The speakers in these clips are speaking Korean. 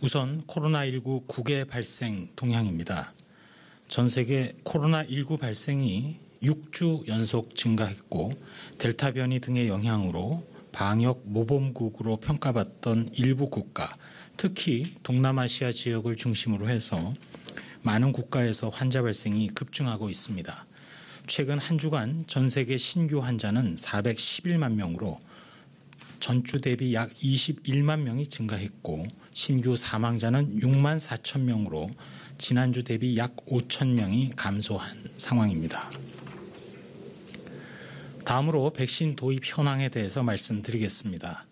우선 코로나19 국외 발생 동향입니다. 전 세계 코로나19 발생이 6주 연속 증가했고 델타 변이 등의 영향으로 방역 모범국으로 평가받던 일부 국가, 특히 동남아시아 지역을 중심으로 해서 많은 국가에서 환자 발생이 급증하고 있습니다. 최근 한 주간 전 세계 신규 환자는 411만 명으로 전주 대비 약 21만 명이 증가했고 신규 사망자는 6만 4천 명으로 지난주 대비 약 5천 명이 감소한 상황입니다. 다음으로 백신 도입 현황에 대해서 말씀드리겠습니다.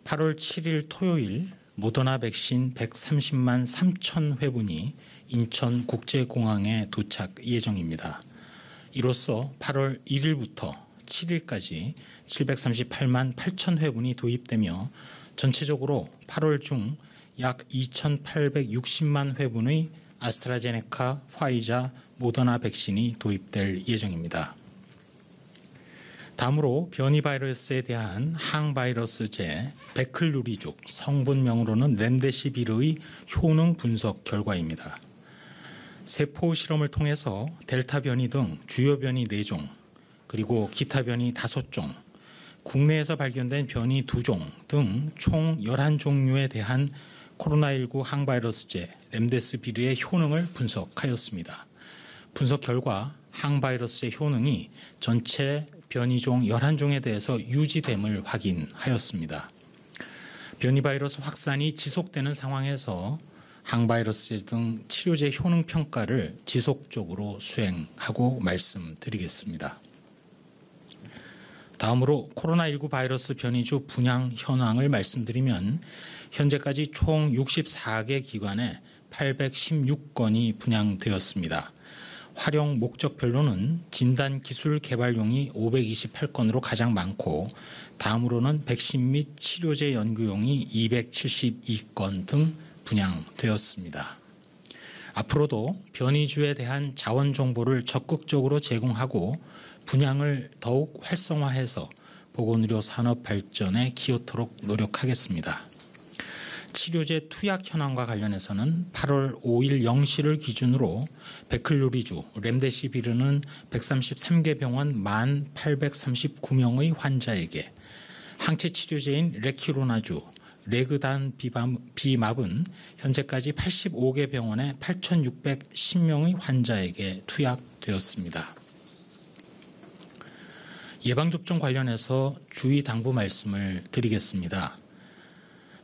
8월 7일 토요일 모더나 백신 130만 3천 회분이 인천국제공항에 도착 예정입니다. 이로써 8월 1일부터 7일까지 738만 8천 회분이 도입되며 전체적으로 8월 중 약 2,860만 회분의 아스트라제네카, 화이자, 모더나 백신이 도입될 예정입니다. 다음으로 변이 바이러스에 대한 항바이러스제 베클루리죽, 성분명으로는 렘데시비르의 효능 분석 결과입니다. 세포 실험을 통해서 델타 변이 등 주요 변이 4종, 그리고 기타 변이 5종, 국내에서 발견된 변이 2종 등 총 11종류에 대한 코로나19 항바이러스제 렘데시비르의 효능을 분석하였습니다. 분석 결과 항바이러스의 효능이 전체 변이종 11종에 대해서 유지됨을 확인하였습니다. 변이 바이러스 확산이 지속되는 상황에서 항바이러스 등 치료제 효능 평가를 지속적으로 수행하고 말씀드리겠습니다. 다음으로 코로나19 바이러스 변이주 분양 현황을 말씀드리면 현재까지 총 64개 기관에 816건이 분양되었습니다. 활용 목적별로는 진단기술 개발용이 528건으로 가장 많고 다음으로는 백신 및 치료제 연구용이 272건 등 분양되었습니다. 앞으로도 변이주에 대한 자원 정보를 적극적으로 제공하고 분양을 더욱 활성화해서 보건의료 산업 발전에 기여토록 노력하겠습니다. 치료제 투약 현황과 관련해서는 8월 5일 0시를 기준으로 베클루리주, 렘데시비르는 133개 병원 1,839명의 환자에게, 항체 치료제인 레키로나주, 레그단 비맙은 현재까지 85개 병원에 8,610명의 환자에게 투약되었습니다. 예방접종 관련해서 주의 당부 말씀을 드리겠습니다.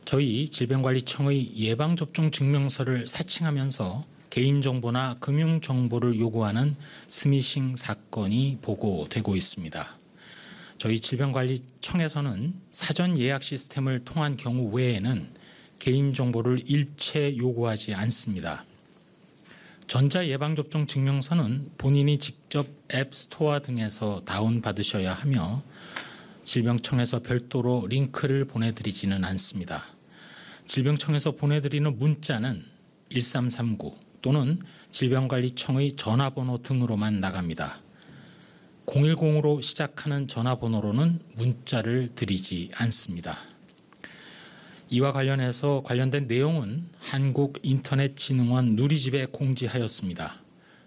저희 질병관리청의 예방접종 증명서를 사칭하면서 개인정보나 금융정보를 요구하는 스미싱 사건이 보고되고 있습니다. 저희 질병관리청에서는 사전 예약 시스템을 통한 경우 외에는 개인정보를 일체 요구하지 않습니다. 전자예방접종 증명서는 본인이 직접 앱스토어 등에서 다운받으셔야 하며 질병청에서 별도로 링크를 보내드리지는 않습니다. 질병청에서 보내드리는 문자는 1339 또는 질병관리청의 전화번호 등으로만 나갑니다. 010으로 시작하는 전화번호로는 문자를 드리지 않습니다. 이와 관련해서 관련된 내용은 한국인터넷진흥원 누리집에 공지하였습니다.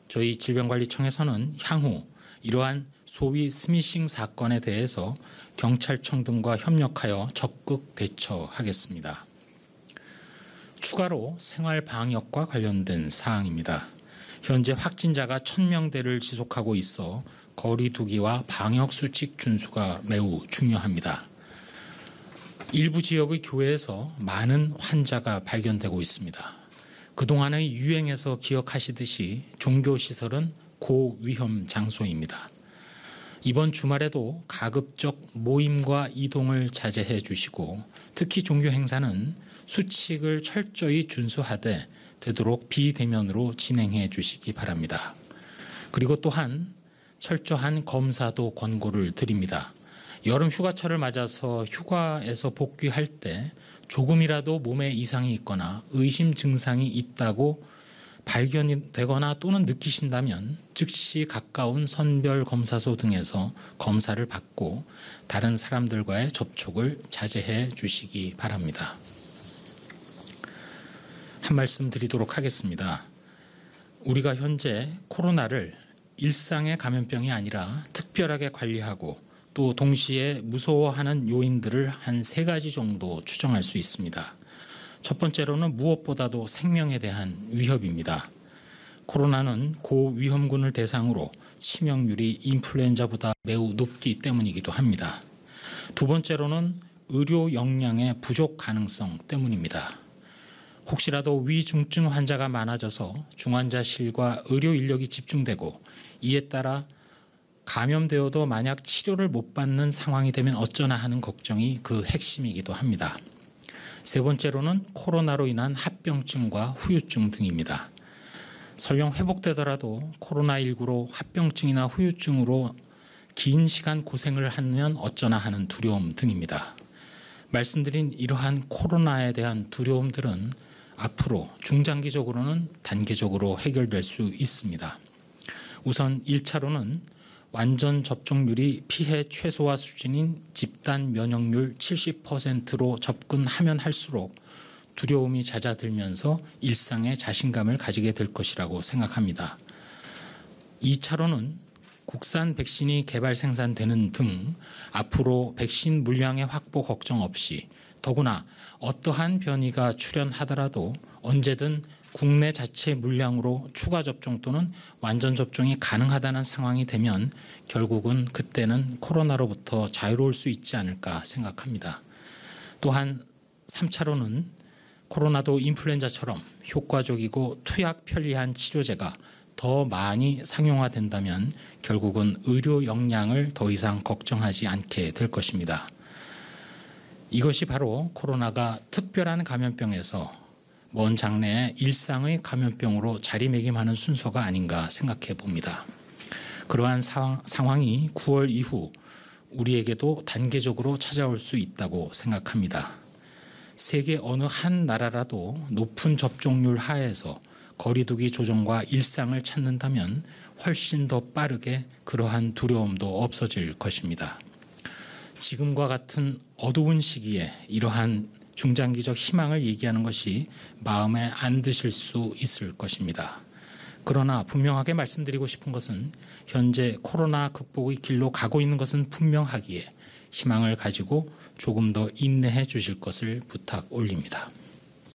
저희 질병관리청에서는 향후 이러한 소위 스미싱 사건에 대해서 경찰청 등과 협력하여 적극 대처하겠습니다. 추가로 생활방역과 관련된 사항입니다. 현재 확진자가 1,000명대를 지속하고 있어 거리 두기와 방역수칙 준수가 매우 중요합니다. 일부 지역의 교회에서 많은 환자가 발견되고 있습니다. 그동안의 유행에서 기억하시듯이 종교시설은 고위험 장소입니다. 이번 주말에도 가급적 모임과 이동을 자제해 주시고 특히 종교 행사는 수칙을 철저히 준수하되 되도록 비대면으로 진행해 주시기 바랍니다. 그리고 또한 철저한 검사도 권고를 드립니다. 여름 휴가철을 맞아서 휴가에서 복귀할 때 조금이라도 몸에 이상이 있거나 의심 증상이 있다고 발견이 되거나 또는 느끼신다면 즉시 가까운 선별검사소 등에서 검사를 받고 다른 사람들과의 접촉을 자제해 주시기 바랍니다. 한 말씀 드리도록 하겠습니다. 우리가 현재 코로나를 일상의 감염병이 아니라 특별하게 관리하고 또 동시에 무서워하는 요인들을 한 3가지 정도 추정할 수 있습니다. 첫 번째로는 무엇보다도 생명에 대한 위협입니다. 코로나는 고위험군을 대상으로 치명률이 인플루엔자보다 매우 높기 때문이기도 합니다. 두 번째로는 의료 역량의 부족 가능성 때문입니다. 혹시라도 위중증 환자가 많아져서 중환자실과 의료 인력이 집중되고 이에 따라 감염되어도 만약 치료를 못 받는 상황이 되면 어쩌나 하는 걱정이 그 핵심이기도 합니다. 세 번째로는 코로나로 인한 합병증과 후유증 등입니다. 설령 회복되더라도 코로나19로 합병증이나 후유증으로 긴 시간 고생을 하면 어쩌나 하는 두려움 등입니다. 말씀드린 이러한 코로나에 대한 두려움들은 앞으로 중장기적으로는 단계적으로 해결될 수 있습니다. 우선 1차로는 완전 접종률이 피해 최소화 수준인 집단 면역률 70%로 접근하면 할수록 두려움이 잦아들면서 일상에 자신감을 가지게 될 것이라고 생각합니다. 2차로는 국산 백신이 개발 생산되는 등 앞으로 백신 물량의 확보 걱정 없이 더구나 어떠한 변이가 출현하더라도 언제든 국내 자체 물량으로 추가 접종 또는 완전 접종이 가능하다는 상황이 되면 결국은 그때는 코로나로부터 자유로울 수 있지 않을까 생각합니다. 또한 3차로는 코로나도 인플루엔자처럼 효과적이고 투약 편리한 치료제가 더 많이 상용화된다면 결국은 의료 역량을 더 이상 걱정하지 않게 될 것입니다. 이것이 바로 코로나가 특별한 감염병에서 먼 장래에 일상의 감염병으로 자리매김하는 순서가 아닌가 생각해 봅니다. 그러한 상황이 9월 이후 우리에게도 단계적으로 찾아올 수 있다고 생각합니다. 세계 어느 한 나라라도 높은 접종률 하에서 거리두기 조정과 일상을 찾는다면 훨씬 더 빠르게 그러한 두려움도 없어질 것입니다. 지금과 같은 어두운 시기에 이러한 중장기적 희망을 얘기하는 것이 마음에 안 드실 수 있을 것입니다. 그러나 분명하게 말씀드리고 싶은 것은 현재 코로나 극복의 길로 가고 있는 것은 분명하기에 희망을 가지고 조금 더 인내해 주실 것을 부탁 올립니다.